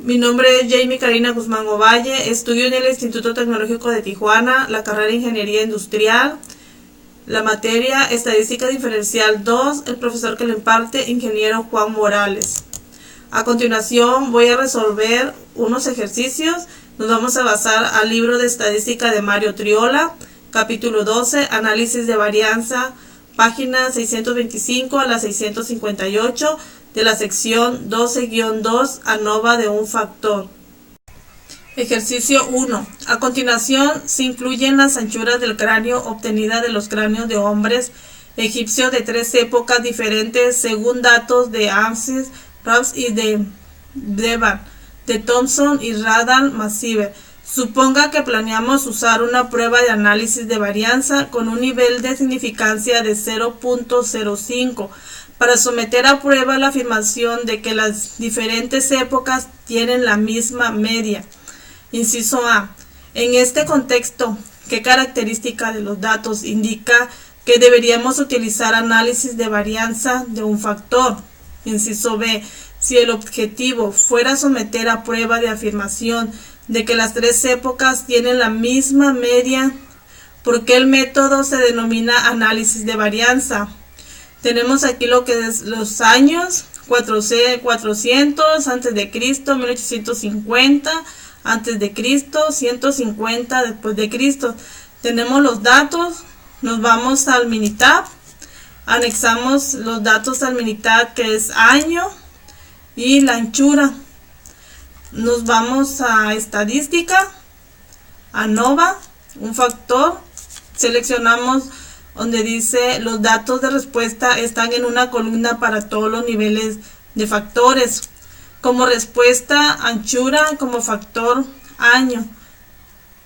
Mi nombre es Jamie Karina Guzmán Ovalle, estudio en el Instituto Tecnológico de Tijuana, la carrera de Ingeniería Industrial, la materia Estadística Diferencial 2, el profesor que lo imparte, Ingeniero Juan Morales. A continuación voy a resolver unos ejercicios. Nos vamos a basar al libro de Estadística de Mario Triola, capítulo 12, Análisis de Varianza, página 625 a la 658, de la sección 12-2, ANOVA de un factor. Ejercicio 1. A continuación se incluyen las anchuras del cráneo obtenidas de los cráneos de hombres egipcios de tres épocas diferentes según datos de Amsis, Raps y de Devan, de Thompson y Radal Massive. Suponga que planeamos usar una prueba de análisis de varianza con un nivel de significancia de 0.05 para someter a prueba la afirmación de que las diferentes épocas tienen la misma media. Inciso A. En este contexto, ¿qué característica de los datos indica que deberíamos utilizar análisis de varianza de un factor? Inciso B. Si el objetivo fuera someter a prueba de afirmación de que las tres épocas tienen la misma media, ¿por qué el método se denomina análisis de varianza? Tenemos aquí lo que es los años, 400 antes de Cristo, 1850 antes de Cristo, 150 después de Cristo. Tenemos los datos, nos vamos al Minitab, anexamos los datos al Minitab, que es año y la anchura. Nos vamos a estadística, ANOVA, un factor, seleccionamos donde dice los datos de respuesta están en una columna para todos los niveles de factores. Como respuesta, anchura, como factor, año.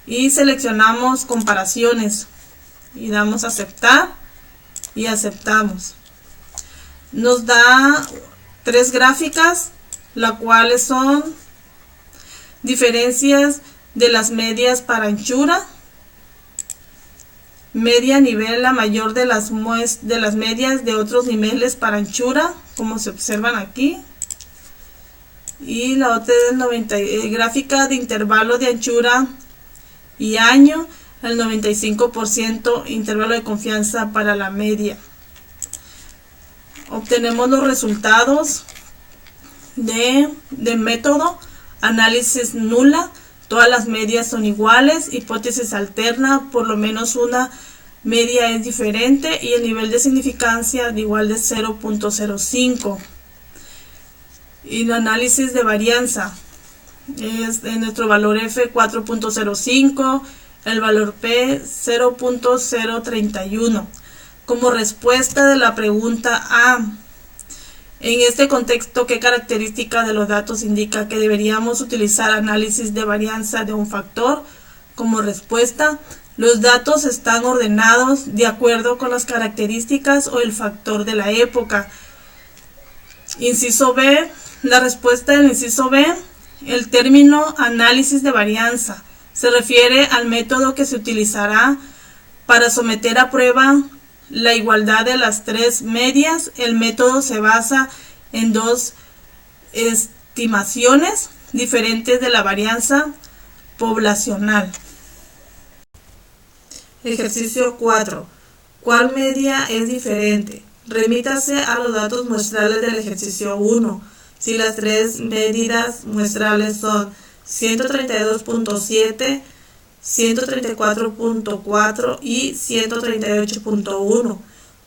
Y seleccionamos comparaciones. Y damos a aceptar. Y aceptamos. Nos da tres gráficas, las cuales son diferencias de las medias para anchura. Media nivel la mayor de las medias de otros niveles para anchura, como se observan aquí. Y la otra es gráfica de intervalo de anchura y año, el 95% intervalo de confianza para la media. Obtenemos los resultados de método, análisis nula. Todas las medias son iguales, hipótesis alterna, por lo menos una media es diferente y el nivel de significancia de igual de 0.05. Y el análisis de varianza es en nuestro valor F 4.05, el valor P 0.031. Como respuesta de la pregunta A, en este contexto, ¿qué característica de los datos indica que deberíamos utilizar análisis de varianza de un factor? Como respuesta, los datos están ordenados de acuerdo con las características o el factor de la época. Inciso B, la respuesta del inciso B, el término análisis de varianza se refiere al método que se utilizará para someter a prueba la igualdad de las tres medias. El método se basa en dos estimaciones diferentes de la varianza poblacional. Ejercicio 4. ¿Cuál media es diferente? Remítase a los datos muestrales del ejercicio 1. Si las tres medidas muestrales son 132.7, 134.4 y 138.1.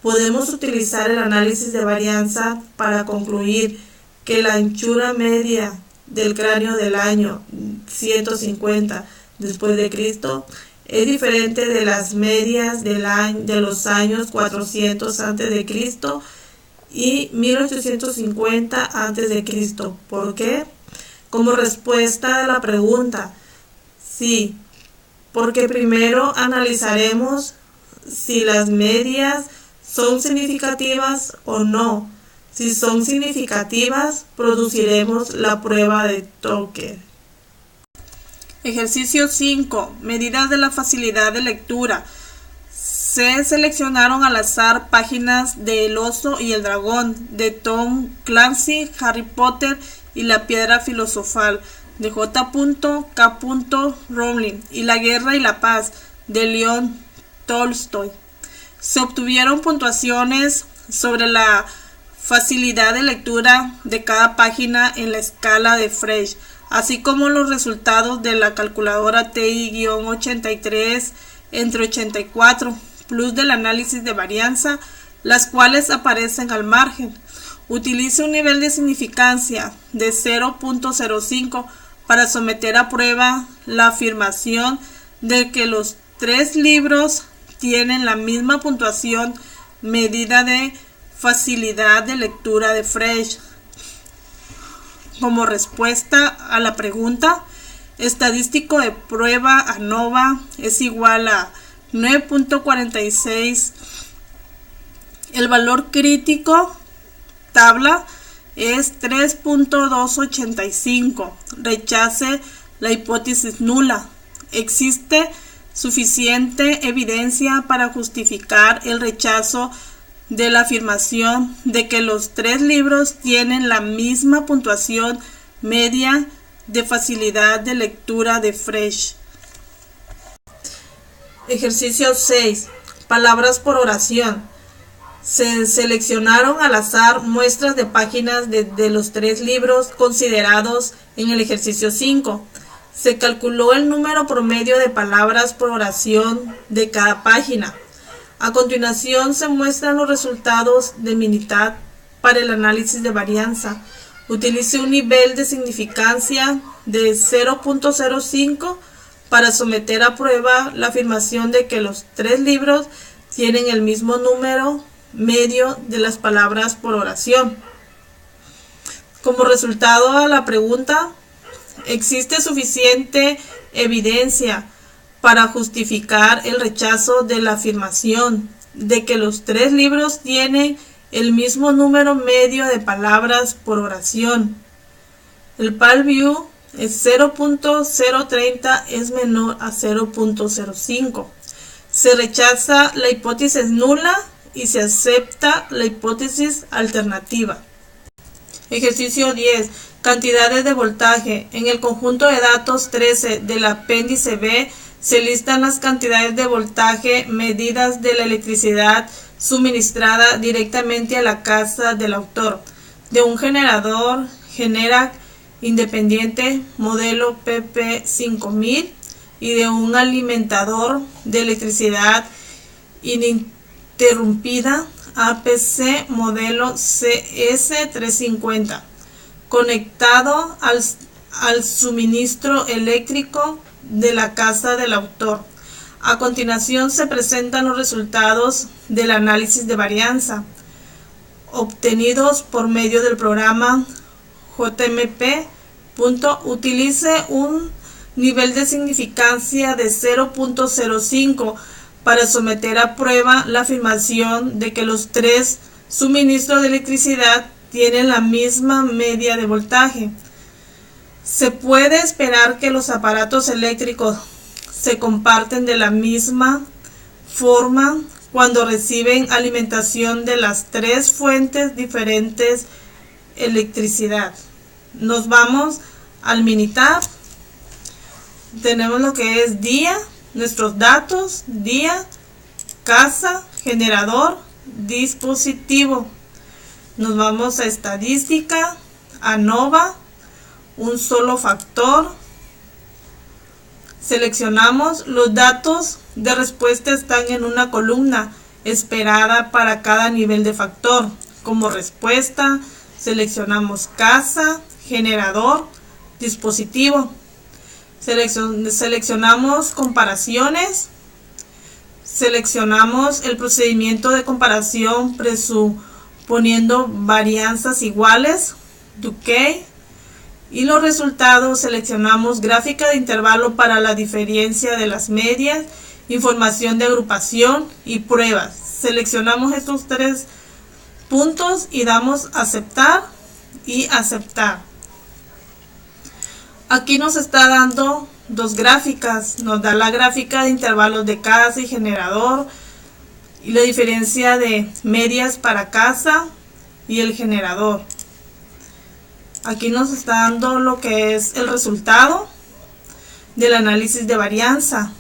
Podemos utilizar el análisis de varianza para concluir que la anchura media del cráneo del año 150 después de Cristo es diferente de las medias de los años 400 antes de Cristo y 1850 antes de Cristo. ¿Por qué? Como respuesta a la pregunta, sí, porque primero analizaremos si las medias son significativas o no. Si son significativas, produciremos la prueba de Tucker. Ejercicio 5. Medidas de la facilidad de lectura. Se seleccionaron al azar páginas de El oso y el dragón, de Tom Clancy, Harry Potter y la piedra filosofal, de J.K. Rowling, y La guerra y la paz, de León Tolstoy. Se obtuvieron puntuaciones sobre la facilidad de lectura de cada página en la escala de Fresh, así como los resultados de la calculadora TI-83 entre 84, plus del análisis de varianza, las cuales aparecen al margen. Utilice un nivel de significancia de 0.05 para someter a prueba la afirmación de que los 3 libros tienen la misma puntuación medida de facilidad de lectura de Fresh. Como respuesta a la pregunta, estadístico de prueba ANOVA es igual a 9.46. El valor crítico tabla es 3.285. Rechace la hipótesis nula. Existe suficiente evidencia para justificar el rechazo de la afirmación de que los 3 libros tienen la misma puntuación media de facilidad de lectura de Fresh. Ejercicio 6. Palabras por oración. Se seleccionaron al azar muestras de páginas de los 3 libros considerados en el ejercicio 5. Se calculó el número promedio de palabras por oración de cada página. A continuación se muestran los resultados de Minitab para el análisis de varianza. Utilice un nivel de significancia de 0.05 para someter a prueba la afirmación de que los 3 libros tienen el mismo número medio de las palabras por oración. Como resultado a la pregunta, ¿existe suficiente evidencia para justificar el rechazo de la afirmación de que los 3 libros tienen el mismo número medio de palabras por oración? El PAL-View es 0.030 es menor a 0.05. Se rechaza la hipótesis nula y se acepta la hipótesis alternativa. Ejercicio 10. Cantidades de voltaje. En el conjunto de datos 13 del apéndice B se listan las cantidades de voltaje medidas de la electricidad suministrada directamente a la casa del autor, de un generador Generac independiente modelo PP5000 y de un alimentador de electricidad ininterrumpida APC modelo CS350 conectado al suministro eléctrico de la casa del autor. A continuación se presentan los resultados del análisis de varianza obtenidos por medio del programa JMP. Utilice un nivel de significancia de 0.05 para someter a prueba la afirmación de que los 3 suministros de electricidad tienen la misma media de voltaje. Se puede esperar que los aparatos eléctricos se comparten de la misma forma cuando reciben alimentación de las 3 fuentes diferentes electricidad. Nos vamos al Minitab. Tenemos lo que es día, nuestros datos, día, casa, generador, dispositivo. Nos vamos a estadística, ANOVA, un solo factor. Seleccionamos los datos de respuesta, están en una columna esperada para cada nivel de factor. Como respuesta seleccionamos casa, generador, dispositivo. Seleccionamos comparaciones. Seleccionamos el procedimiento de comparación presuponiendo varianzas iguales, Duquet. Y los resultados seleccionamos gráfica de intervalo para la diferencia de las medias, información de agrupación y pruebas. Seleccionamos estos 3 puntos y damos aceptar y aceptar. Aquí nos está dando 2 gráficas. Nos da la gráfica de intervalos de casa y generador y la diferencia de medias para casa y el generador. aquí nos está dando lo que es el resultado del análisis de varianza.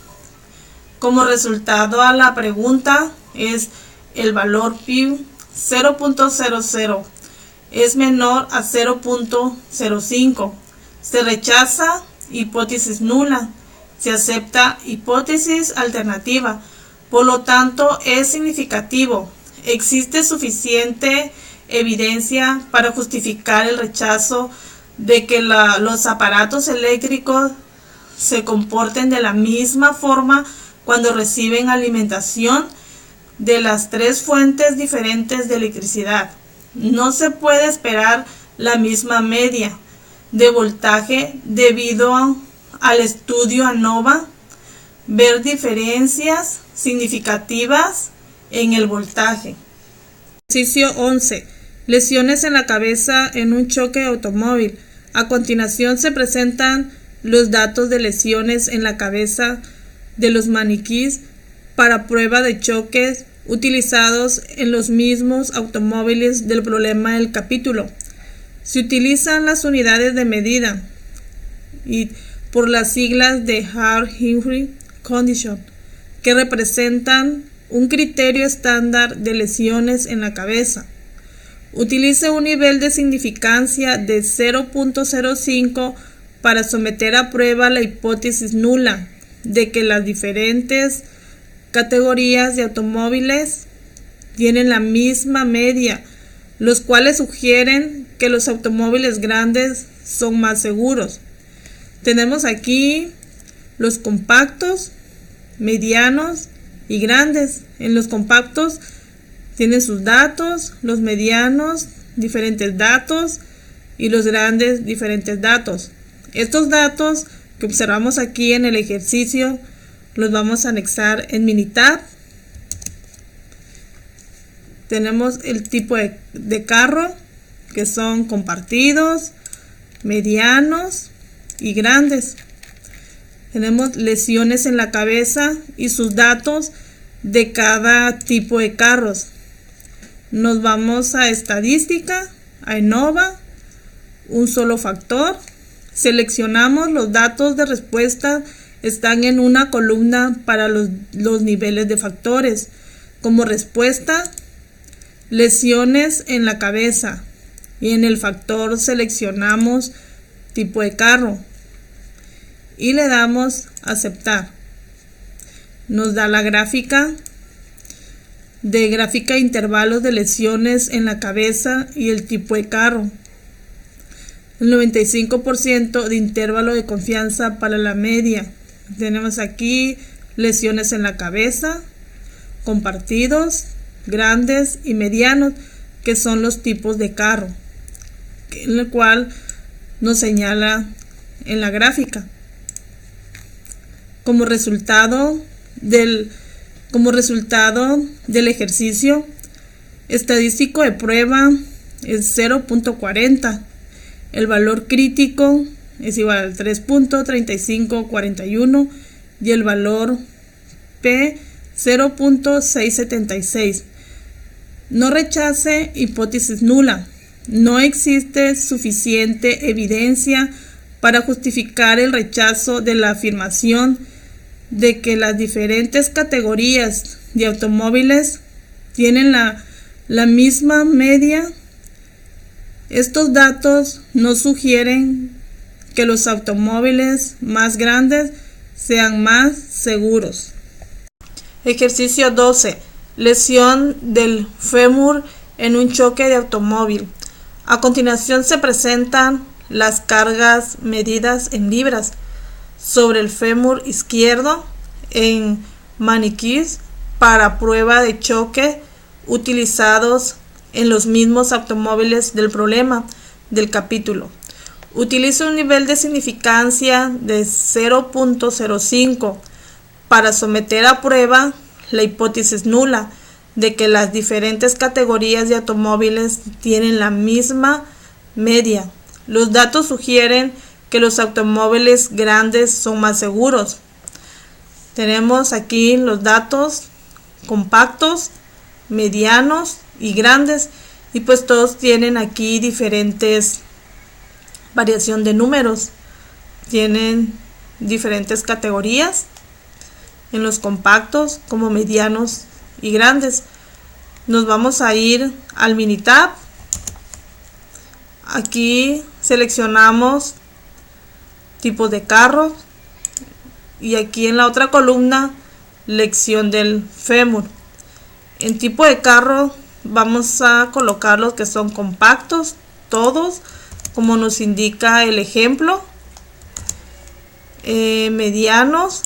Como resultado a la pregunta es el valor pi 0.00 es menor a 0.05. Se rechaza hipótesis nula. Se acepta hipótesis alternativa. Por lo tanto, es significativo. Existe suficiente evidencia para justificar el rechazo de que los aparatos eléctricos se comporten de la misma forma cuando reciben alimentación de las tres fuentes diferentes de electricidad. No se puede esperar la misma media de voltaje debido al estudio ANOVA, ver diferencias significativas en el voltaje. Ejercicio 11. Lesiones en la cabeza en un choque automóvil. A continuación se presentan los datos de lesiones en la cabeza de los maniquíes para prueba de choques utilizados en los mismos automóviles del problema del capítulo. Se utilizan las unidades de medida y por las siglas de Hart-Henry Condition, que representan un criterio estándar de lesiones en la cabeza. Utilice un nivel de significancia de 0.05 para someter a prueba la hipótesis nula de que las diferentes categorías de automóviles tienen la misma media, los cuales sugieren que los automóviles grandes son más seguros. Tenemos aquí los compactos, medianos y grandes. En los compactos tienen sus datos, los medianos diferentes datos y los grandes diferentes datos. Estos datos que observamos aquí en el ejercicio los vamos a anexar en Minitab. Tenemos el tipo de carro, que son compartidos, medianos y grandes. Tenemos lesiones en la cabeza y sus datos de cada tipo de carros. Nos vamos a estadística, a ENOVA, un solo factor. Seleccionamos los datos de respuesta, están en una columna para los niveles de factores. Como respuesta, lesiones en la cabeza, y en el factor seleccionamos tipo de carro y le damos aceptar. Nos da la gráfica de intervalos de lesiones en la cabeza y el tipo de carro. El 95% de intervalo de confianza para la media. Tenemos aquí lesiones en la cabeza, compartidos, grandes y medianos, que son los tipos de carro, en el cual nos señala en la gráfica. Como resultado del ejercicio estadístico de prueba es 0.40. El valor crítico es igual al 3.3541 y el valor P 0.676. No rechace hipótesis nula. No existe suficiente evidencia para justificar el rechazo de la afirmación de que las diferentes categorías de automóviles tienen la misma media. Estos datos no sugieren que los automóviles más grandes sean más seguros. Ejercicio 12. Lesión del fémur en un choque de automóvil. A continuación se presentan las cargas medidas en libras sobre el fémur izquierdo en maniquíes para prueba de choque utilizados en los mismos automóviles del problema del capítulo. Utiliza un nivel de significancia de 0.05 para someter a prueba la hipótesis nula de que las diferentes categorías de automóviles tienen la misma media. Los datos sugieren que los automóviles grandes son más seguros. Tenemos aquí los datos compactos, medianos y grandes, y pues todos tienen aquí diferentes variación de números. Tienen diferentes categorías en los compactos como medianos y grandes. Nos vamos a ir al Minitab. Aquí seleccionamos tipos de carros y aquí en la otra columna lección del fémur. En tipo de carro vamos a colocar los que son compactos, todos como nos indica el ejemplo, medianos,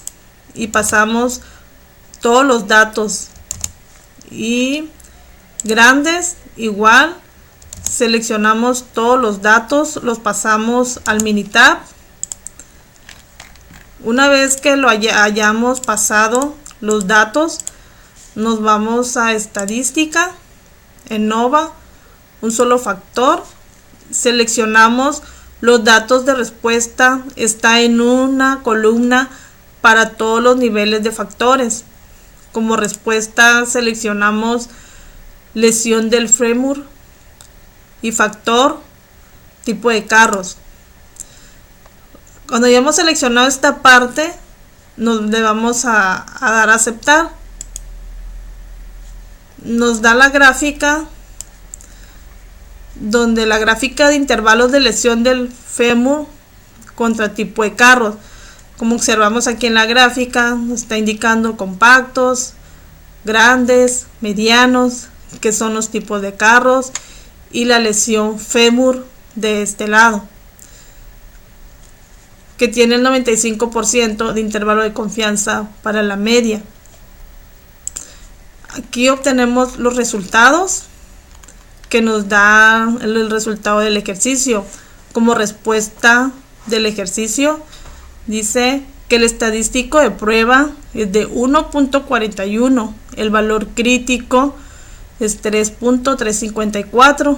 y pasamos todos los datos, y grandes igual, seleccionamos todos los datos, los pasamos al Minitab. Una vez que lo hayamos pasado los datos, nos vamos a estadística, en Nova, un solo factor, seleccionamos los datos de respuesta, está en una columna para todos los niveles de factores. Como respuesta seleccionamos lesión del fémur y factor, tipo de carros. Cuando ya hemos seleccionado esta parte, le vamos a dar a aceptar. Nos da la gráfica, donde la gráfica de intervalos de lesión del fémur contra tipo de carros. Como observamos aquí en la gráfica, nos está indicando compactos, grandes, medianos, que son los tipos de carros, y la lesión fémur de este lado, que tiene el 95% de intervalo de confianza para la media. Aquí obtenemos los resultados que nos da el resultado del ejercicio. Como respuesta del ejercicio, dice que el estadístico de prueba es de 1.41, el valor crítico es 3.354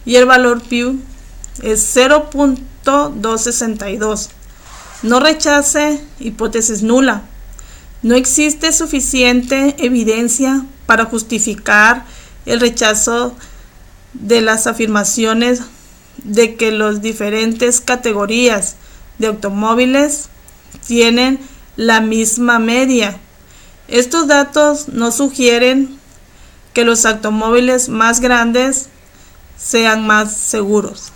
y el valor Pi es 0.262. No rechace, hipótesis nula. No existe suficiente evidencia para justificar el rechazo de las afirmaciones de que las diferentes categorías de automóviles tienen la misma media. Estos datos no sugieren que los automóviles más grandes sean más seguros.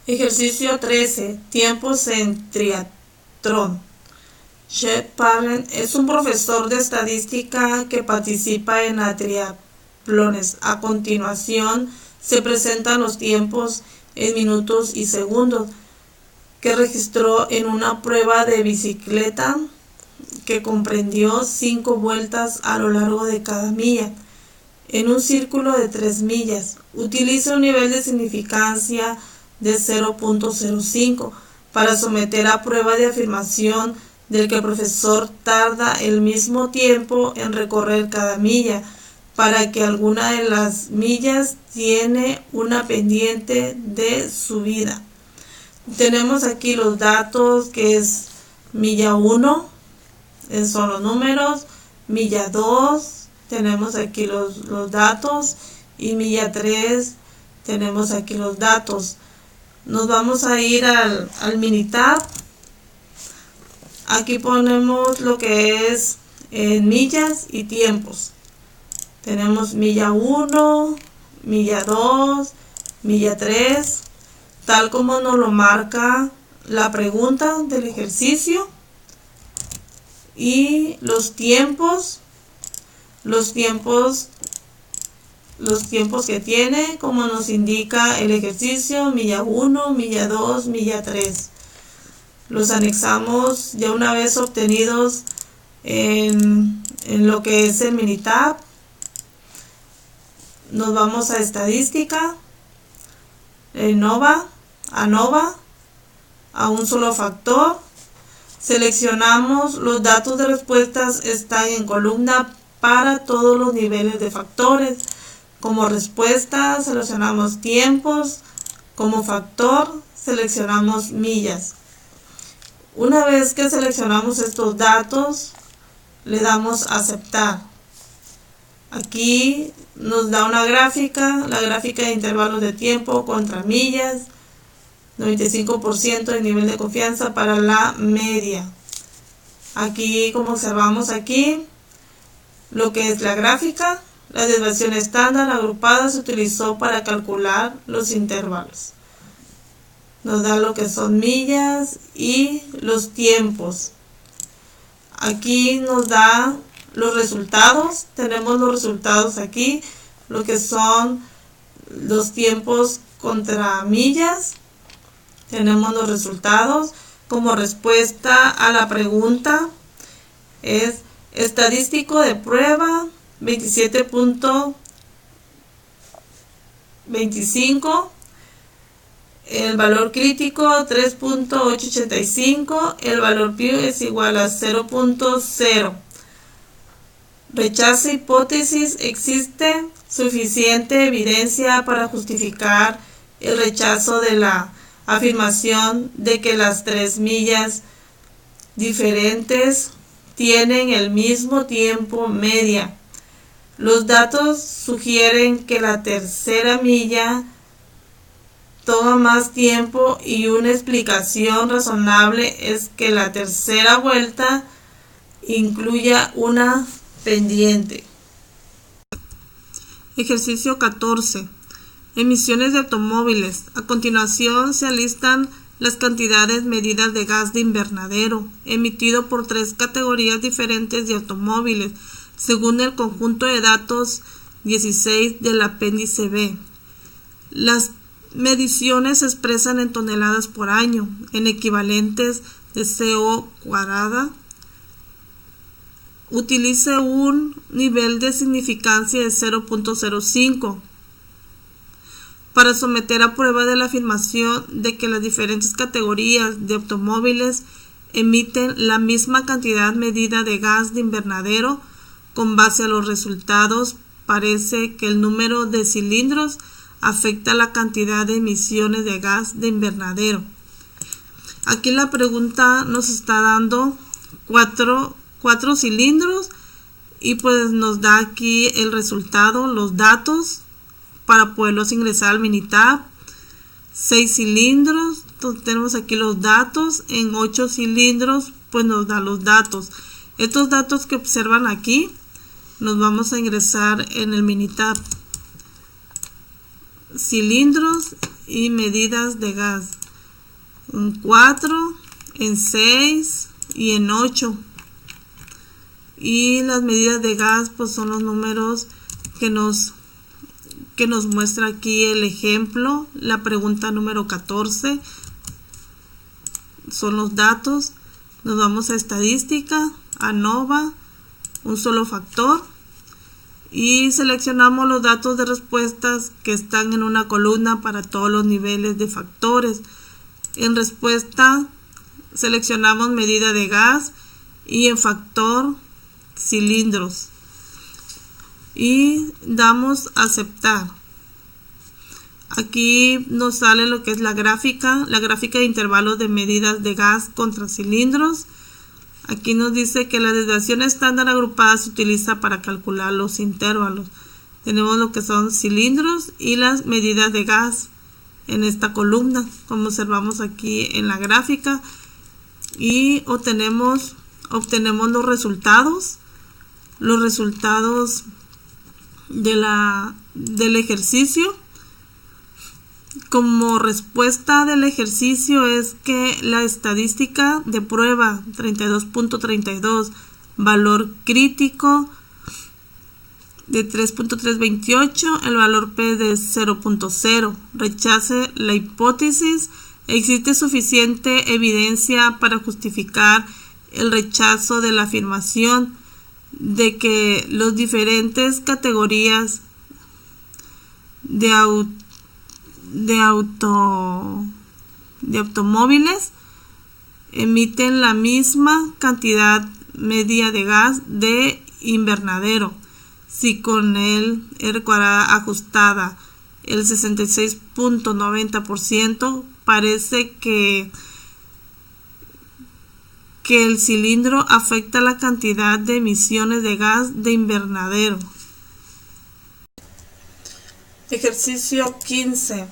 Ejercicio 13. Tiempos en triatlón. Chet Parren es un profesor de estadística que participa en triatlones. A continuación se presentan los tiempos en minutos y segundos que registró en una prueba de bicicleta que comprendió 5 vueltas a lo largo de cada milla en un círculo de 3 millas. Utiliza un nivel de significancia de 0.05 para someter a prueba de afirmación del que el profesor tarda el mismo tiempo en recorrer cada milla, para que alguna de las millas tiene una pendiente de subida. Tenemos aquí los datos, que es milla 1, son los números, milla 2, tenemos aquí los datos, y milla 3, tenemos aquí los datos. Nos vamos a ir al Minitab. Aquí ponemos lo que es en millas y tiempos. Tenemos milla 1, milla 2, milla 3, tal como nos lo marca la pregunta del ejercicio. Y los tiempos que tiene, como nos indica el ejercicio, milla 1, milla 2, milla 3. Los anexamos ya una vez obtenidos en lo que es el Minitab. Nos vamos a estadística, Nova, a un solo factor. Seleccionamos los datos de respuestas, están en columna para todos los niveles de factores. Como respuesta seleccionamos tiempos, como factor seleccionamos millas. Una vez que seleccionamos estos datos, le damos a aceptar. Aquí nos da una gráfica, la gráfica de intervalos de tiempo contra millas, 95% de nivel de confianza para la media. Aquí, como observamos aquí, lo que es la gráfica, la desviación estándar agrupada se utilizó para calcular los intervalos. Nos da lo que son millas y los tiempos. Aquí nos da los resultados. Tenemos los resultados aquí, lo que son los tiempos contra millas. Tenemos los resultados. Como respuesta a la pregunta es estadístico de prueba 27.25, el valor crítico 3.885, el valor pi es igual a 0.0. Rechazo hipótesis: existe suficiente evidencia para justificar el rechazo de la afirmación de que las 3 millas diferentes tienen el mismo tiempo media. Los datos sugieren que la tercera milla toma más tiempo y una explicación razonable es que la tercera vuelta incluya una pendiente. Ejercicio 14. Emisiones de automóviles. A continuación se alistan las cantidades medidas de gas de invernadero emitido por 3 categorías diferentes de automóviles según el conjunto de datos 16 del apéndice B. Las mediciones se expresan en toneladas por año, en equivalentes de CO cuadrada. Utilice un nivel de significancia de 0.05 para someter a prueba de la afirmación de que las diferentes categorías de automóviles emiten la misma cantidad medida de gas de invernadero. Con base a los resultados, parece que el número de cilindros afecta la cantidad de emisiones de gas de invernadero. Aquí la pregunta nos está dando cuatro cilindros y pues nos da aquí el resultado, los datos para poderlos ingresar al Minitab. 6 cilindros, entonces tenemos aquí los datos. En 8 cilindros pues nos da los datos. Estos datos que observan aquí nos vamos a ingresar en el Minitab. Cilindros y medidas de gas en 4, en 6 y en 8. Y las medidas de gas pues son los números que nos muestra aquí el ejemplo. La pregunta número 14 son los datos. Nos vamos a estadística, ANOVA, un solo factor, y seleccionamos los datos de respuestas que están en una columna para todos los niveles de factores. En respuesta seleccionamos medida de gas y en factor cilindros y damos a aceptar. Aquí nos sale lo que es la gráfica de intervalos de medidas de gas contra cilindros. Aquí nos dice que la desviación estándar agrupada se utiliza para calcular los intervalos. Tenemos lo que son cilindros y las medidas de gas en esta columna, como observamos aquí en la gráfica, y obtenemos los resultados del ejercicio. Como respuesta del ejercicio es que la estadística de prueba 32.32, valor crítico de 3.328, el valor P de 0.0. Rechace la hipótesis. Existe suficiente evidencia para justificar el rechazo de la afirmación de que las diferentes categorías de automóviles emiten la misma cantidad media de gas de invernadero, si con el R cuadrada ajustada el 66.90%, parece que el cilindro afecta la cantidad de emisiones de gas de invernadero. Ejercicio 15.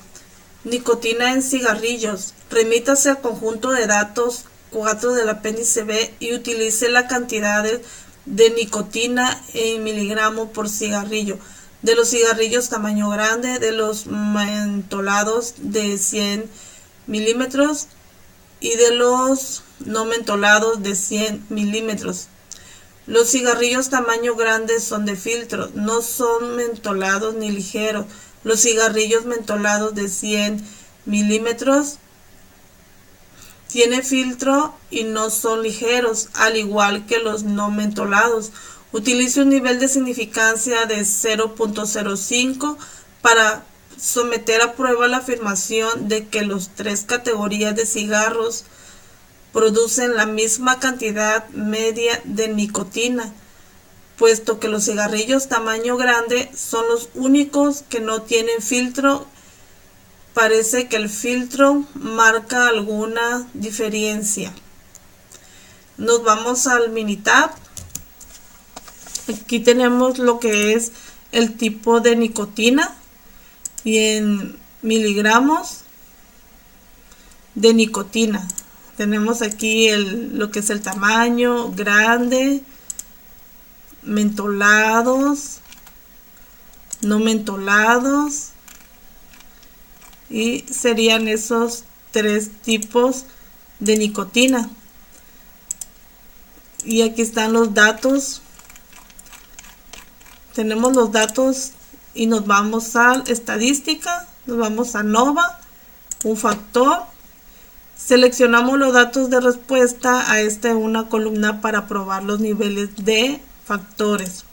Nicotina en cigarrillos. Remítase al conjunto de datos 4 del apéndice B y utilice la cantidad de nicotina en miligramo por cigarrillo. De los cigarrillos tamaño grande, de los mentolados de 100 milímetros y de los no mentolados de 100 milímetros. Los cigarrillos tamaño grande son de filtro, no son mentolados ni ligeros. Los cigarrillos mentolados de 100 milímetros tienen filtro y no son ligeros, al igual que los no mentolados. Utilice un nivel de significancia de 0.05 para someter a prueba la afirmación de que las tres categorías de cigarros producen la misma cantidad media de nicotina, puesto que los cigarrillos tamaño grande son los únicos que no tienen filtro. Parece que el filtro marca alguna diferencia. Nos vamos al Minitab. Aquí tenemos lo que es el tipo de nicotina y en miligramos de nicotina. Tenemos aquí lo que es el tamaño grande, mentolados, no mentolados, y serían esos tres tipos de nicotina. Y aquí están los datos. Tenemos los datos y nos vamos a estadística, nos vamos a NOVA, un factor. Seleccionamos los datos de respuesta a una columna para probar los niveles de factores.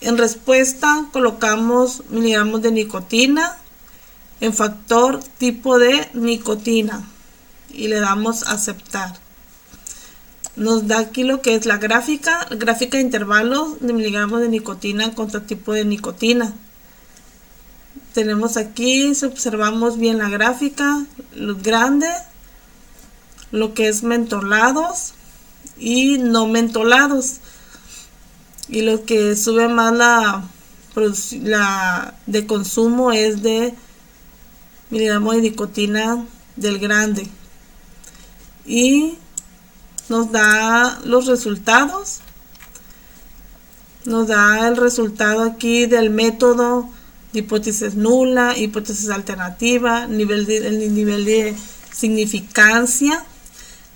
En respuesta colocamos miligramos de nicotina, en factor tipo de nicotina y le damos a aceptar. Nos da aquí lo que es la gráfica de intervalos de miligramos de nicotina contra tipo de nicotina. Tenemos aquí, si observamos bien la gráfica, los grandes, lo que es mentolados y no mentolados, y lo que sube más la de consumo es de miligramos de nicotina del grande, y nos da los resultados. Nos da el resultado aquí del método de hipótesis nula, hipótesis alternativa, el nivel de significancia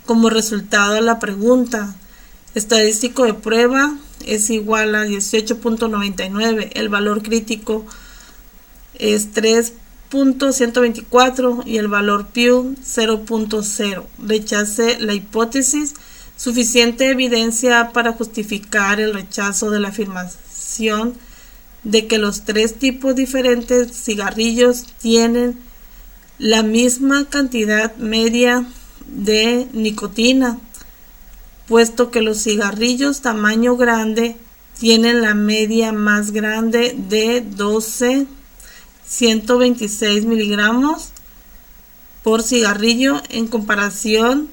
como resultado de la pregunta. Estadístico de prueba es igual a 18.99. El valor crítico es 3.124 y el valor Pew 0.0. Rechace la hipótesis. Suficiente evidencia para justificar el rechazo de la afirmación de que los tres tipos diferentes de cigarrillos tienen la misma cantidad media de nicotina, puesto que los cigarrillos tamaño grande tienen la media más grande de 126 miligramos por cigarrillo en comparación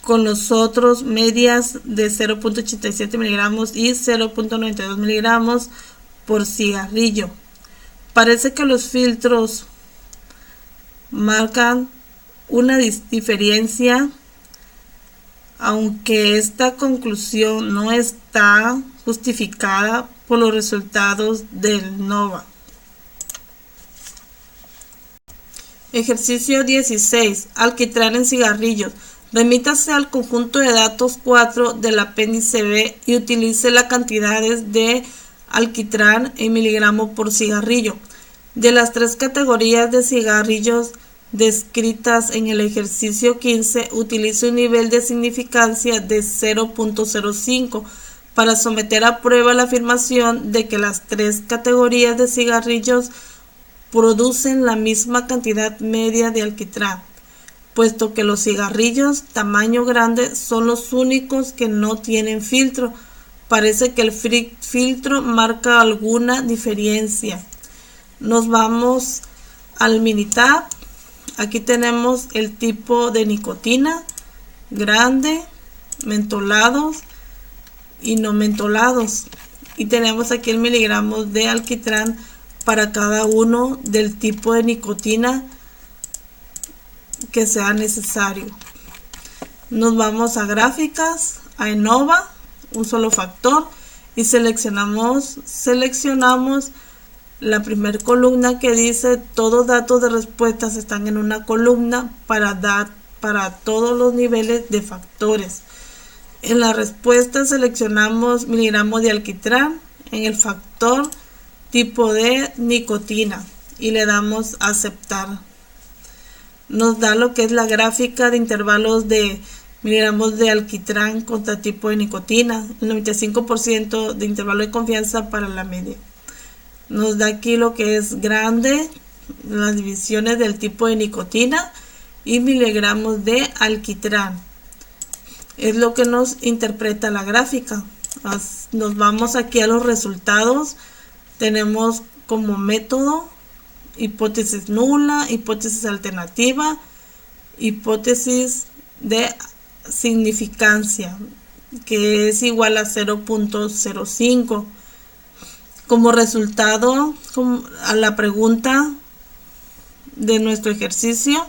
con los otros medias de 0.87 miligramos y 0.92 miligramos por cigarrillo. Parece que los filtros marcan una diferencia, aunque esta conclusión no está justificada por los resultados del NOVA. Ejercicio 16. Alquitrán en cigarrillos. Remítase al conjunto de datos 4 del apéndice B y utilice las cantidades de alquitrán en miligramo por cigarrillo. De las tres categorías de cigarrillos descritas en el ejercicio 15, utilice un nivel de significancia de 0.05 para someter a prueba la afirmación de que las tres categorías de cigarrillos producen la misma cantidad media de alquitrán, puesto que los cigarrillos tamaño grande son los únicos que no tienen filtro. Parece que el filtro marca alguna diferencia. Nos vamos al Minitab. Aquí tenemos el tipo de nicotina, grande, mentolados y no mentolados. Y tenemos aquí el miligramos de alquitrán para cada uno del tipo de nicotina que sea necesario. Nos vamos a gráficas, a ENOVA, un solo factor, y seleccionamos la primera columna que dice todos datos de respuestas están en una columna para todos los niveles de factores. En la respuesta seleccionamos miligramos de alquitrán en el factor tipo de nicotina y le damos a aceptar. Nos da lo que es la gráfica de intervalos de miligramos de alquitrán contra tipo de nicotina, el 95% de intervalo de confianza para la media. Nos da aquí lo que es grande, las divisiones del tipo de nicotina y miligramos de alquitrán. Es lo que nos interpreta la gráfica. Nos vamos aquí a los resultados. Tenemos como método hipótesis nula, hipótesis alternativa, hipótesis de significancia, que es igual a 0.05. Como resultado, a la pregunta de nuestro ejercicio,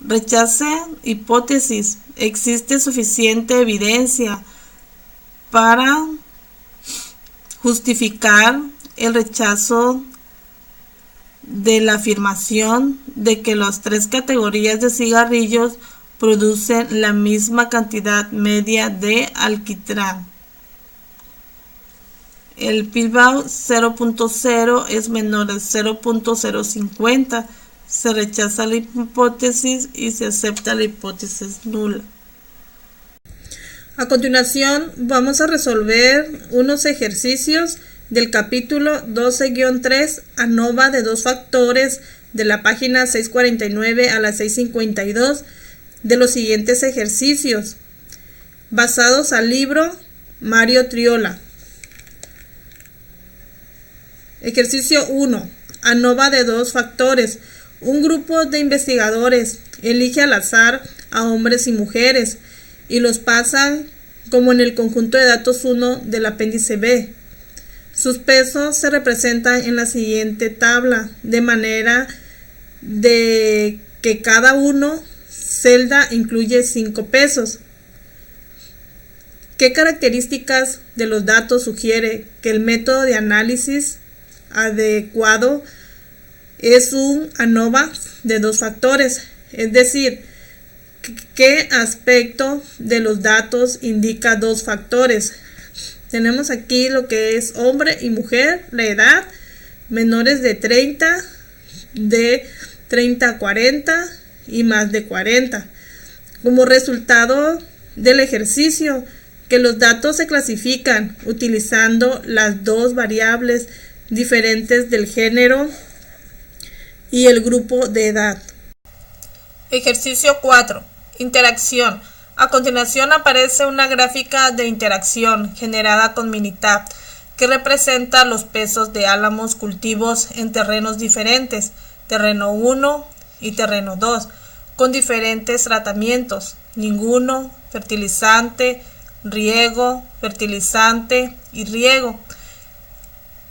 rechace hipótesis. ¿Existe suficiente evidencia para justificar el rechazo de la afirmación de que las 3 categorías de cigarrillos producen la misma cantidad media de alquitrán? El p-value 0.0 es menor al 0.050. Se rechaza la hipótesis y se acepta la hipótesis nula. A continuación vamos a resolver unos ejercicios del capítulo 12-3 ANOVA de 2 factores de la página 649 a la 652 de los siguientes ejercicios basados al libro Mario Triola. Ejercicio 1. ANOVA de 2 factores. Un grupo de investigadores elige al azar a hombres y mujeres y los pasan como en el conjunto de datos 1 del apéndice B. Sus pesos se representan en la siguiente tabla, de manera de que cada celda incluye 5 pesos. ¿Qué características de los datos sugiere que el método de análisis adecuado es un ANOVA de 2 factores? Es decir, ¿qué aspecto de los datos indica 2 factores? Tenemos aquí lo que es hombre y mujer, la edad, menores de 30, de 30 a 40 y más de 40. Como resultado del ejercicio, que los datos se clasifican utilizando las 2 variables diferentes del género y el grupo de edad. Ejercicio 4. Interacción. A continuación aparece una gráfica de interacción generada con Minitab que representa los pesos de álamos cultivos en terrenos diferentes, terreno 1 y terreno 2, con diferentes tratamientos: ninguno, fertilizante, riego, fertilizante y riego.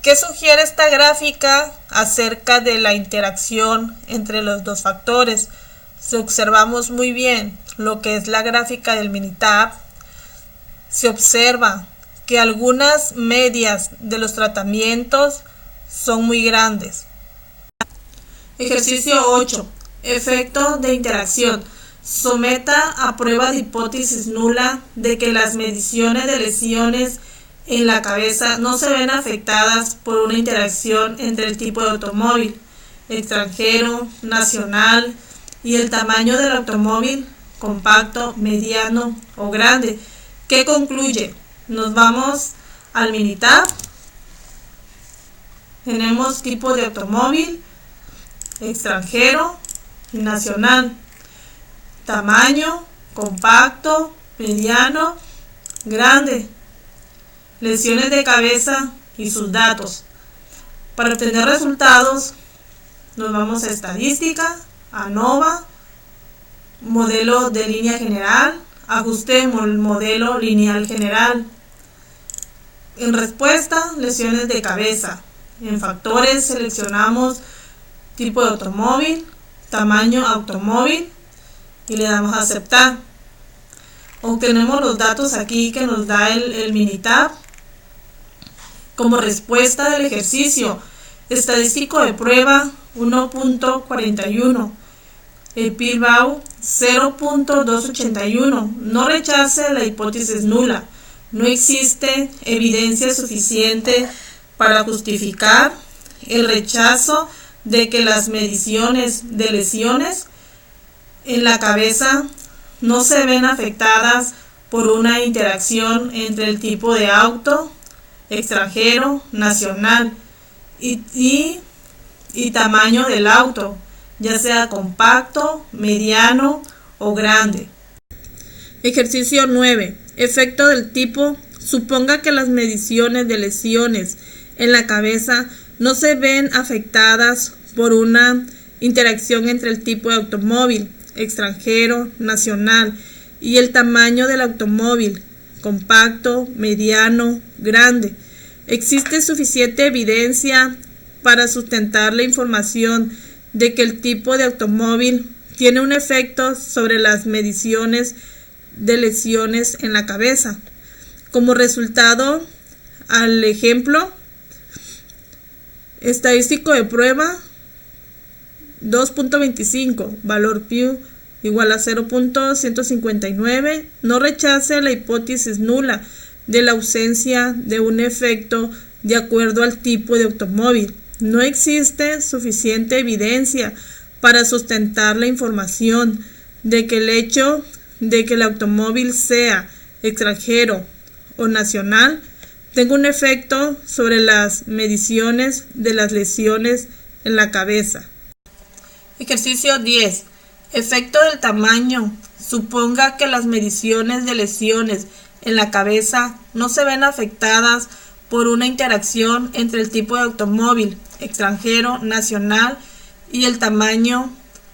¿Qué sugiere esta gráfica acerca de la interacción entre los 2 factores? Si observamos muy bien lo que es la gráfica del Minitab, se observa que algunas medias de los tratamientos son muy grandes. Ejercicio 8. Efecto de interacción. Someta a prueba de hipótesis nula de que las mediciones de lesiones en la cabeza no se ven afectadas por una interacción entre el tipo de automóvil, extranjero, nacional y el tamaño del automóvil, compacto, mediano o grande. ¿Qué concluye? Nos vamos al Minitab. Tenemos tipo de automóvil, extranjero y nacional. Tamaño, compacto, mediano, grande. Lesiones de cabeza y sus datos. Para obtener resultados, nos vamos a estadística, ANOVA, modelo de línea general, ajuste modelo lineal general. En respuesta, lesiones de cabeza. En factores seleccionamos tipo de automóvil, tamaño automóvil y le damos a aceptar. Obtenemos los datos aquí que nos da el Minitab. Como respuesta del ejercicio estadístico de prueba 1.41, el PIR-BAU 0.281, no rechace la hipótesis nula. No existe evidencia suficiente para justificar el rechazo de que las mediciones de lesiones en la cabeza no se ven afectadas por una interacción entre el tipo de auto, extranjero, nacional y tamaño del auto, ya sea compacto, mediano o grande. Ejercicio 9. Efecto del tipo. Suponga que las mediciones de lesiones en la cabeza no se ven afectadas por una interacción entre el tipo de automóvil, extranjero, nacional y el tamaño del automóvil, compacto, mediano, grande. Existe suficiente evidencia para sustentar la información de que el tipo de automóvil tiene un efecto sobre las mediciones de lesiones en la cabeza. Como resultado, al ejemplo estadístico de prueba 2.25, valor Pew igual a 0.159, no rechace la hipótesis nula de la ausencia de un efecto de acuerdo al tipo de automóvil. No existe suficiente evidencia para sustentar la información de que el hecho de que el automóvil sea extranjero o nacional tenga un efecto sobre las mediciones de las lesiones en la cabeza. Ejercicio 10. Efecto del tamaño. Suponga que las mediciones de lesiones en la cabeza no se ven afectadas por una interacción entre el tipo de automóvil, extranjero, nacional y el tamaño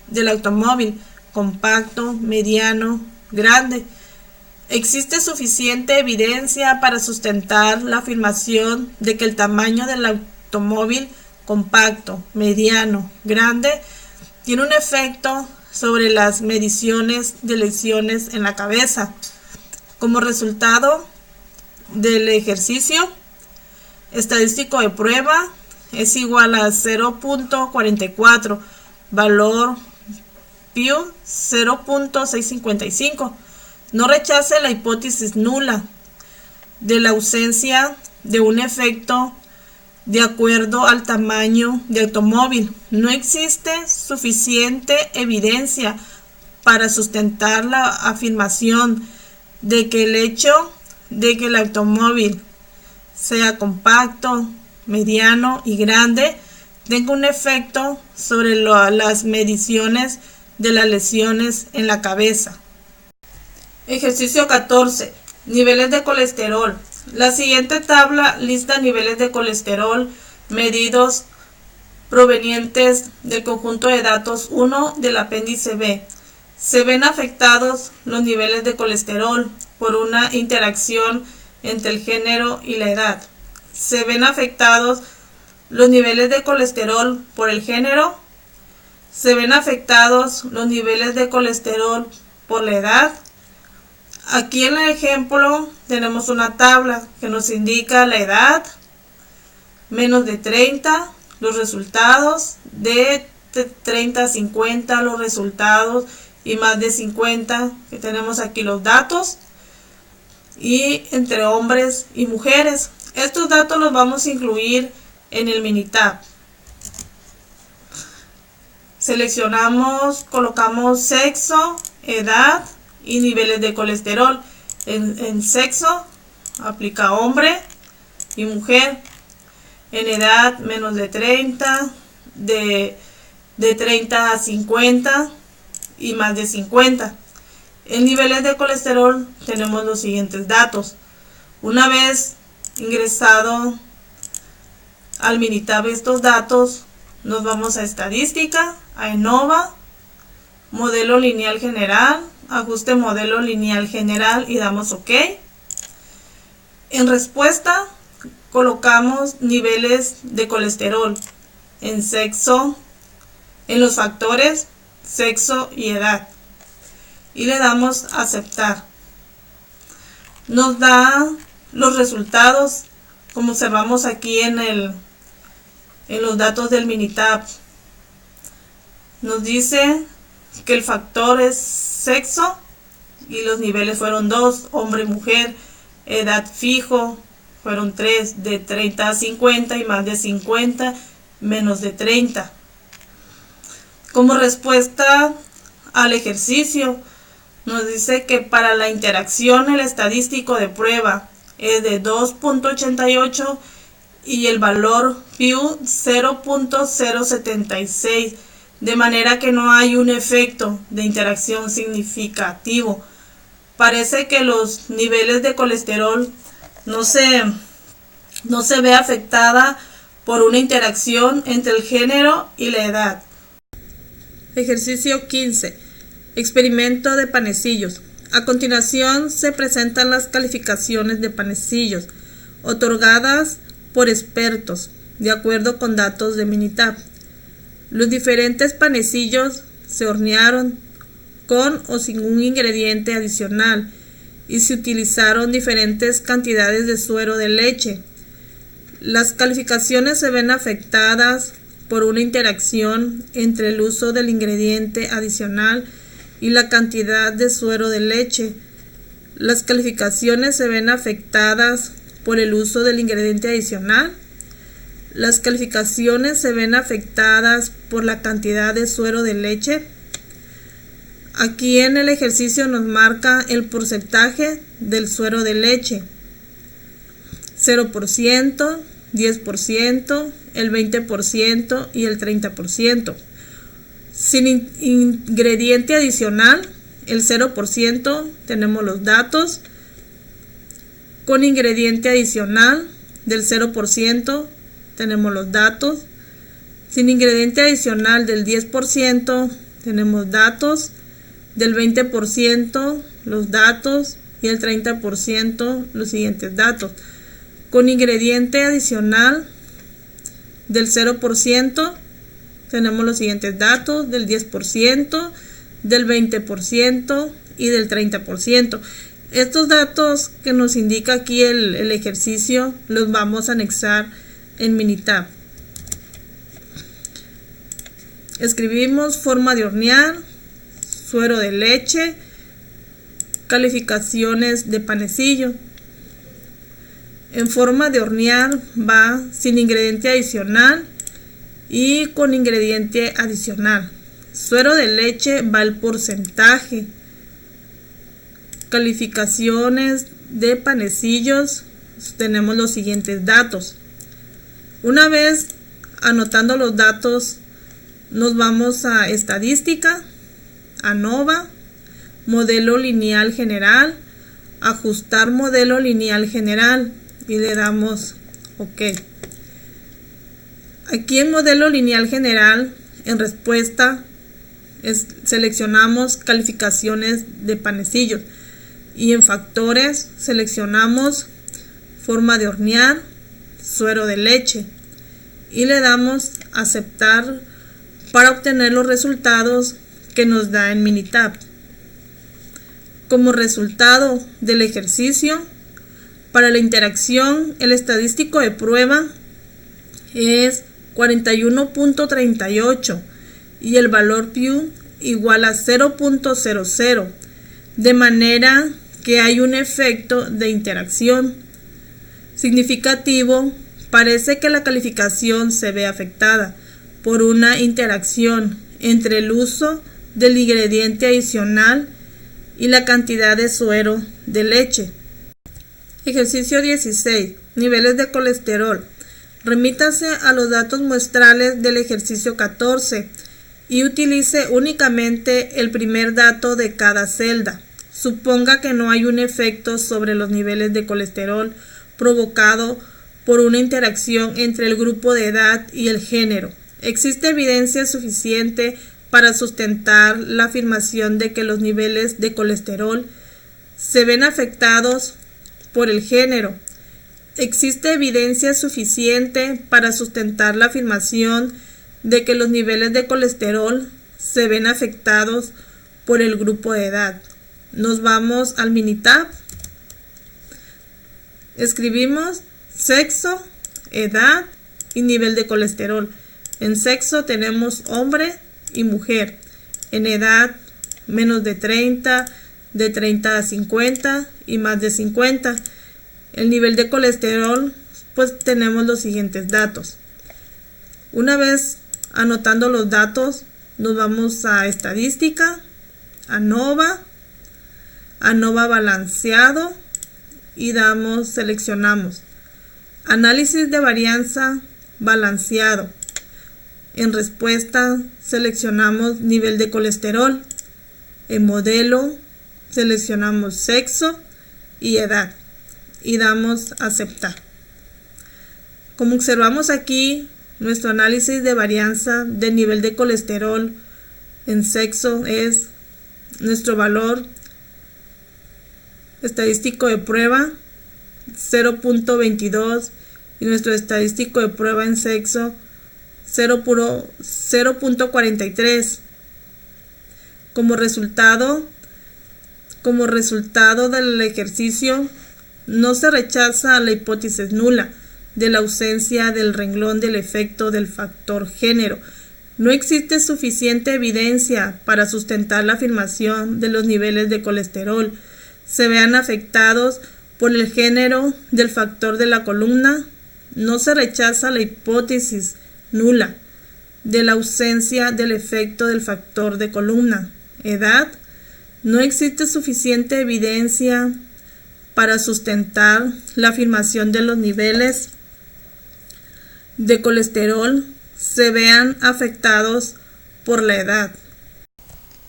del automóvil, compacto, mediano, grande. Existe suficiente evidencia para sustentar la afirmación de que el tamaño del automóvil compacto, mediano, grande tiene un efecto sobre las mediciones de lesiones en la cabeza. Como resultado del ejercicio estadístico de prueba es igual a 0.44, valor Pew 0.655. No rechace la hipótesis nula de la ausencia de un efecto de acuerdo al tamaño de automóvil. No existe suficiente evidencia para sustentar la afirmación de que el hecho de que el automóvil sea compacto, mediano y grande tenga un efecto sobre las mediciones de las lesiones en la cabeza. Ejercicio 14. Niveles de colesterol. La siguiente tabla lista niveles de colesterol medidos provenientes del conjunto de datos 1 del apéndice B. Se ven afectados los niveles de colesterol por una interacción entre el género y la edad. Se ven afectados los niveles de colesterol por el género. Se ven afectados los niveles de colesterol por la edad. Aquí en el ejemplo tenemos una tabla que nos indica la edad, menos de 30, los resultados, de 30 a 50 los resultados y más de 50 que tenemos aquí los datos, y entre hombres y mujeres. Estos datos los vamos a incluir en el Minitab. Seleccionamos, colocamos sexo, edad y niveles de colesterol. En sexo aplica hombre y mujer. En edad menos de 30, de 30 a 50 y más de 50. En niveles de colesterol tenemos los siguientes datos. Una vez ingresado al Minitab estos datos, nos vamos a estadística, a ENOVA, modelo lineal general, ajuste modelo lineal general y damos OK. En respuesta, colocamos niveles de colesterol en sexo, en los factores sexo y edad, y le damos a aceptar. Nos da los resultados como observamos aquí en los datos del Minitab. Nos dice que el factor es sexo y los niveles fueron 2, hombre y mujer. Edad fijo fueron 3, de 30 a 50 y más de 50, menos de 30. Como respuesta al ejercicio, nos dice que para la interacción el estadístico de prueba es de 2.88 y el valor Pew 0.076, de manera que no hay un efecto de interacción significativo. Parece que los niveles de colesterol no se ve afectada por una interacción entre el género y la edad. Ejercicio 15. Experimento de panecillos. A continuación se presentan las calificaciones de panecillos otorgadas por expertos de acuerdo con datos de Minitab. Los diferentes panecillos se hornearon con o sin un ingrediente adicional y se utilizaron diferentes cantidades de suero de leche. Las calificaciones se ven afectadas por una interacción entre el uso del ingrediente adicional y la cantidad de suero de leche. Las calificaciones se ven afectadas por el uso del ingrediente adicional. Las calificaciones se ven afectadas por la cantidad de suero de leche. Aquí en el ejercicio nos marca el porcentaje del suero de leche: 0%, 10%, el 20% y el 30%. Sin ingrediente adicional, el 0%, tenemos los datos. Con ingrediente adicional del 0%, tenemos los datos. Sin ingrediente adicional del 10%, tenemos datos. Del 20%, los datos. Y el 30%, los siguientes datos. Con ingrediente adicional del 0%, tenemos los siguientes datos: del 10%, del 20% y del 30%. Estos datos que nos indica aquí el ejercicio los vamos a anexar en Minitab. Escribimos forma de hornear, suero de leche, calificaciones de panecillo. En forma de hornear va sin ingrediente adicional y con ingrediente adicional. Suero de leche va el porcentaje. Calificaciones de panecillos, tenemos los siguientes datos. Una vez anotando los datos, nos vamos a estadística, ANOVA, modelo lineal general, ajustar modelo lineal general y le damos OK. Aquí en modelo lineal general, en respuesta, seleccionamos calificaciones de panecillos y en factores seleccionamos forma de hornear, suero de leche y le damos aceptar para obtener los resultados que nos da en Minitab. Como resultado del ejercicio, para la interacción, el estadístico de prueba es 41.38 y el valor Pew igual a 0.00, de manera que hay un efecto de interacción significativo. Parece que la calificación se ve afectada por una interacción entre el uso del ingrediente adicional y la cantidad de suero de leche. Ejercicio 16. Niveles de colesterol. Remítase a los datos muestrales del ejercicio 14 y utilice únicamente el primer dato de cada celda. Suponga que no hay un efecto sobre los niveles de colesterol provocado por una interacción entre el grupo de edad y el género. Existe evidencia suficiente para sustentar la afirmación de que los niveles de colesterol se ven afectados por el género Existe evidencia suficiente para sustentar la afirmación de que los niveles de colesterol se ven afectados por el grupo de edad. Nos vamos al Minitab. Escribimos sexo, edad y nivel de colesterol. En sexo tenemos hombre y mujer. En edad menos de 30, de 30 a 50 y más de 50. El nivel de colesterol, pues tenemos los siguientes datos. Una vez anotando los datos, nos vamos a estadística, ANOVA balanceado y seleccionamos análisis de varianza balanceado. En respuesta seleccionamos nivel de colesterol. En modelo seleccionamos sexo y edad y damos aceptar. Como observamos aquí, nuestro análisis de varianza del nivel de colesterol en sexo es nuestro valor estadístico de prueba 0.22 y nuestro estadístico de prueba en sexo 0.43. Como resultado del ejercicio, no se rechaza la hipótesis nula de la ausencia del renglón del efecto del factor género. No existe suficiente evidencia para sustentar la afirmación de los niveles de colesterol se vean afectados por el género del factor de la columna. No se rechaza la hipótesis nula de la ausencia del efecto del factor de columna. Edad. No existe suficiente evidencia para sustentar la afirmación de los niveles de colesterol se vean afectados por la edad.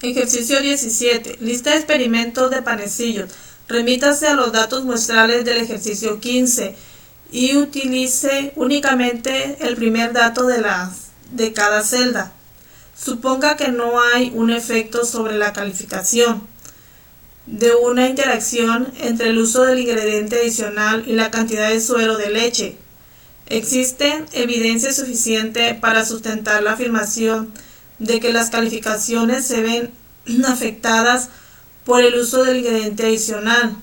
Ejercicio 17. Lista de experimentos de panecillos. Remítase a los datos muestrales del ejercicio 15 y utilice únicamente el primer dato de cada celda. Suponga que no hay un efecto sobre la calificación de una interacción entre el uso del ingrediente adicional y la cantidad de suero de leche. Existe evidencia suficiente para sustentar la afirmación de que las calificaciones se ven afectadas por el uso del ingrediente adicional.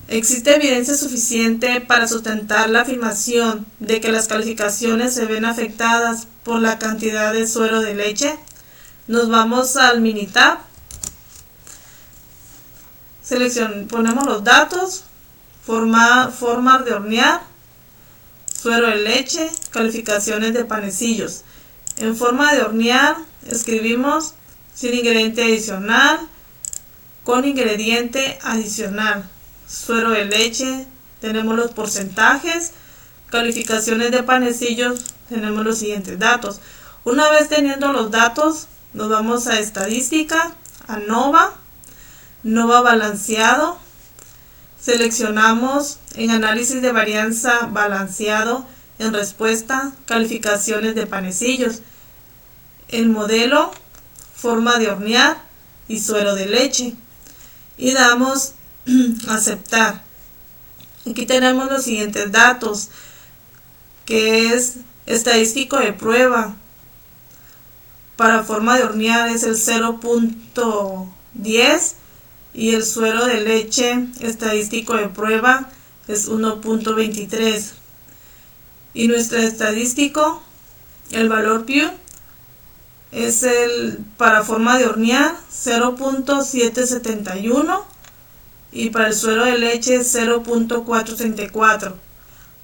Existe evidencia suficiente para sustentar la afirmación de que las calificaciones se ven afectadas por la cantidad de suero de leche. Nos vamos al Minitab. Ponemos los datos, formas de hornear, suero de leche, calificaciones de panecillos. En forma de hornear escribimos sin ingrediente adicional, con ingrediente adicional. Suero de leche, tenemos los porcentajes. Calificaciones de panecillos, tenemos los siguientes datos. Una vez teniendo los datos, nos vamos a estadística, ANOVA balanceado. Seleccionamos en análisis de varianza balanceado. En respuesta, calificaciones de panecillos. El modelo, forma de hornear y suero de leche. Y damos aceptar. Aquí tenemos los siguientes datos, que es estadístico de prueba. Para forma de hornear es el 0.10 y el suero de leche estadístico de prueba es 1.23. Y nuestro estadístico, el valor Pew, es para forma de hornear 0.771 y para el suero de leche 0.434.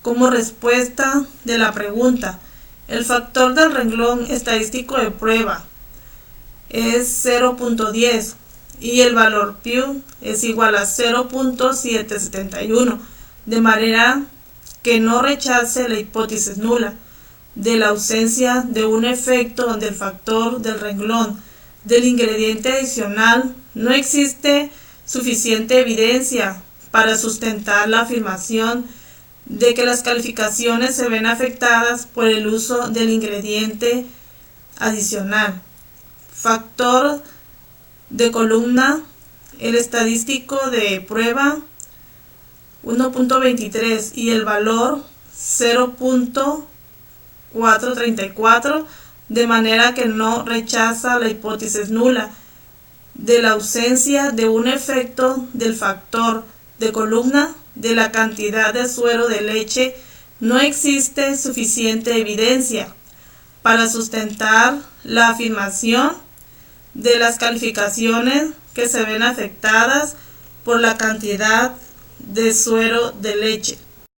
Como respuesta de la pregunta, el factor del renglón estadístico de prueba es 0.10 y el valor Pew es igual a 0.771, de manera que no rechace la hipótesis nula de la ausencia de un efecto del factor del renglón del ingrediente adicional. No existe suficiente evidencia para sustentar la afirmación de que las calificaciones se ven afectadas por el uso del ingrediente adicional. Factor de columna, el estadístico de prueba 1.23 y el valor 0.434, de manera que no rechaza la hipótesis nula de la ausencia de un efecto del factor de columna de la cantidad de suero de leche. No existe suficiente evidencia para sustentar la afirmación de las calificaciones que se ven afectadas por la cantidad de suero de leche.